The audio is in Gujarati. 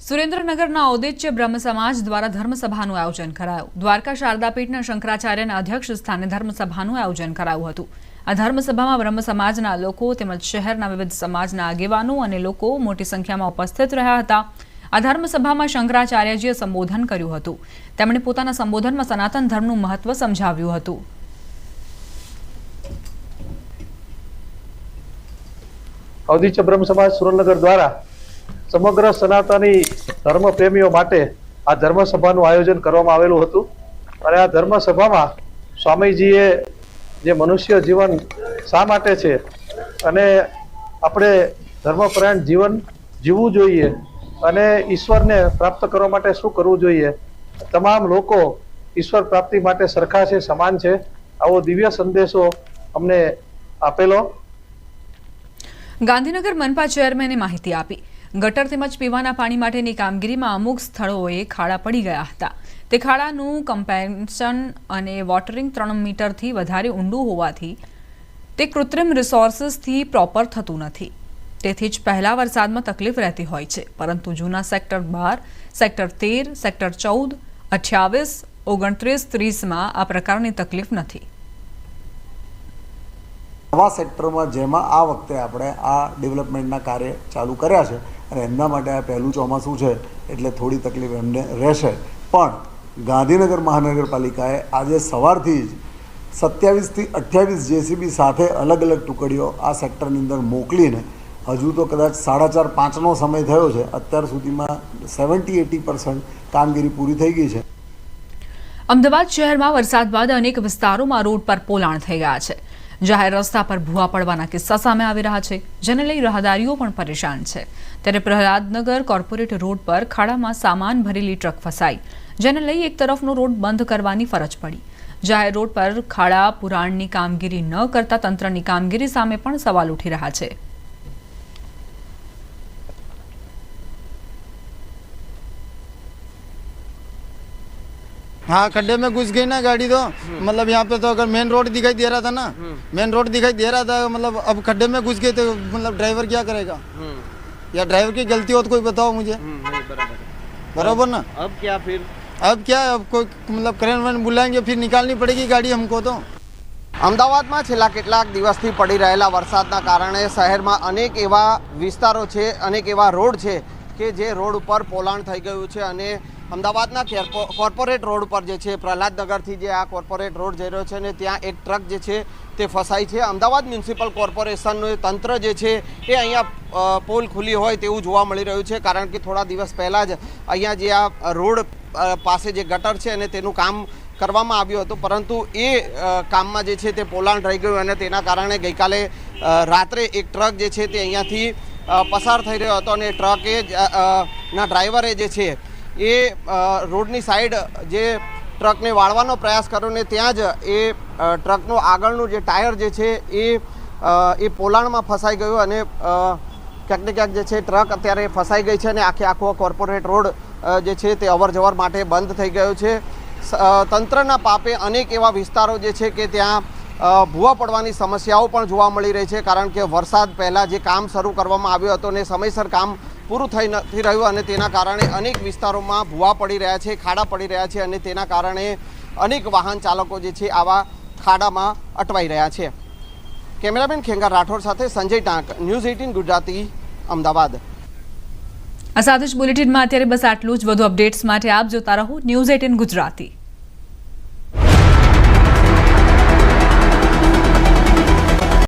સુરેન્દ્રનગરના ઔદિત્ય બ્રહ્મ સમાજ દ્વારા ધર્મસભાનું આયોજન કરાયું। દ્વારકા શારદાપીઠના શંકરાચાર્યના અધ્યક્ષ સ્થાને ધર્મસભાનું આયોજન કરાયું હતું। આ ધર્મસભામાં બ્રહ્મ સમાજના લોકો તેમજ શહેરના વિવિધ સમાજના આગેવાનો અને લોકો મોટી સંખ્યામાં ઉપસ્થિત રહ્યા હતા। આ ધર્મસભામાં શંકરાચાર્યજીએ સંબોધન કર્યું હતું। તેમણે પોતાના સંબોધનમાં સનાતન ધર્મનું મહત્વ સમજાવ્યું હતું। ઔદિત્ય બ્રહ્મ સમાજ સુરેન્દ્રનગર દ્વારા સમગ્ર સનાતની ધર્મ પ્રેમીઓ માટે આ ધર્મસભાનું આયોજન કરવામાં આવેલું હતું અને આ ધર્મસભામાં સ્વામીજીએ જે મનુષ્ય જીવન શા માટે છે અને આપણે ધર્મપરાયણ જીવન જીવવું જોઈએ અને ઈશ્વરને પ્રાપ્ત કરવા માટે શું કરવું જોઈએ, તમામ લોકો ઈશ્વર પ્રાપ્તિ માટે સરખા છે, સમાન છે, આવો દિવ્ય સંદેશો અમને આપેલો। ગાંધીનગર મનપા ચેરમેને માહિતી આપી। ગટર તેમજ પીવાના પાણી માટેની કામગીરીમાં અમુક સ્થળોએ ખાડા પડી ગયા હતા। તે ખાડાનું કમ્પેન્સેશન અને વોટરિંગ 3 મીટરથી વધારે ઊંડું હોવાથી તે કૃત્રિમ રિસોર્સિસથી પ્રોપર થતું નથી। તેથી જ પહેલા વરસાદમાં તકલીફ રહેતી હોય છે, પરંતુ જૂના સેક્ટર 12, સેક્ટર 13, સેક્ટર 14, 28, 29, 30માં આ પ્રકારની તકલીફ નથી। નવા સેક્ટરમાં જેમાં આ વખતે આપણે આ ડેવલપમેન્ટના કાર્ય ચાલુ કર્યા છે અને એમના માટે આ પહેલું ચોમાસું છે એટલે થોડી તકલીફ એમને રહેશે, પણ ગાંધીનગર મહાનગરપાલિકાએ આજે સવારથી જ 27 થી 28 જેસીબી સાથે અલગ અલગ ટુકડીઓ આ સેક્ટરની અંદર મોકલીને હજુ તો કદાચ 4:30-5નો સમય થયો છે, અત્યાર સુધીમાં 70-80% કામગીરી પૂરી થઈ ગઈ છે। અમદાવાદ શહેરમાં વરસાદ બાદ અનેક વિસ્તારોમાં રોડ પર પોલાણ થઈ ગયા છે। જાહેર રસ્તા પર ભૂવા પડવાના કિસ્સા સામે આવી રહ્યા છે, જેને લઈ રાહદારીઓ પણ પરેશાન છે। ત્યારે પ્રહલાદનગર કોર્પોરેટ રોડ પર ખાડામાં સામાન ભરેલી ટ્રક ફસાઈ, જેને લઈ એક તરફનો રોડ બંધ કરવાની ફરજ પડી। જાહેર રોડ પર ખાડા પુરાણની કામગીરી ન કરતા તંત્રની કામગીરી સામે પણ સવાલ ઉઠી રહ્યા છે। हाँ, खड्डे में घुस गई ना गाड़ी, तो मतलब यहाँ पे तो अगर मेन रोड दिखाई दे रहा था ना, मेन रोड दिखाई दे रहा था, मतलब अब खड्डे में घुस गए तो मतलब ड्राइवर क्या करेगा? या ड्राइवर की गलती हो तो कोई बताओ मुझे। बराबर ना? अब क्या फिर? अब क्या, अब कोई मतलब क्रेन वेन बुलाएंगे, फिर निकालनी पड़ेगी गाड़ी हमको। तो અમદાવાદમાં છેલ્લા કેટલાક દિવસથી પડી રહેલા વરસાદના કારણે શહેરમાં અનેક એવા વિસ્તારો છે, અનેક એવા રોડ છે કે જે રોડ ઉપર પોલાણ થઈ ગયું છે અને અમદાવાદના કોર્પોરેટ રોડ પર જે છે પ્રહલાદનગરથી જે આ કોર્પોરેટ રોડ જઈ રહ્યો છે ને ત્યાં એક ટ્રક જે છે તે ફસાઈ છે। અમદાવાદ મ્યુનિસિપલ કોર્પોરેશનનું તંત્ર જે છે એ અહીંયા પોલ ખુલ્લી હોય તેવું જોવા મળી રહ્યું છે, કારણ કે થોડા દિવસ પહેલાં જ અહીંયા જે આ રોડ પાસે જે ગટર છે અને તેનું કામ કરવામાં આવ્યું હતું, પરંતુ એ કામમાં જે છે તે પોલાણ રહી ગયું અને તેના કારણે ગઈકાલે રાત્રે એક ટ્રક જે છે તે અહીંયાથી પસાર થઈ રહ્યો હતો અને ટ્રકે ના ડ્રાઈવરે જે છે એ રોડની સાઈડ જે ટ્રકને વાળવાનો પ્રયાસ કર્યો ને ત્યાં જ એ ટ્રકનું આગળનું જે ટાયર જે છે એ પોલાણમાં ફસાઈ ગયું અને ક્યાંક ને ક્યાંક જે છે ટ્રક અત્યારે ફસાઈ ગઈ છે અને આખો કોર્પોરેટ રોડ જે છે તે અવર જવર માટે બંધ થઈ ગયો છે। તંત્રના પાપે અનેક એવા વિસ્તારો જે છે કે ત્યાં ભૂવા પડવાની સમસ્યાઓ પણ જોવા મળી રહી છે, કારણ કે વરસાદ પહેલાં જે કામ શરૂ કરવામાં આવ્યું હતું ને સમયસર કામ પૂરું થઈ નથી રહ્યું અને તેના કારણે અનેક વિસ્તારોમાં ભૂવા પડી રહ્યા છે, ખાડા પડી રહ્યા છે અને તેના કારણે અનેક વાહન ચાલકો જે છે આવા ખાડામાં અટવાઈ રહ્યા છે। કેમેરામેન ખેંગાર રાઠોડ સાથે સંજય ટાંક, ન્યૂઝ 18 ગુજરાતી, અમદાવાદ। આ સાથે જ બુલેટિનમાં અત્યારે બસ આટલું જ। વધુ અપડેટ્સ માટે આપ જોતા રહો ન્યૂઝ 18 ગુજરાતી।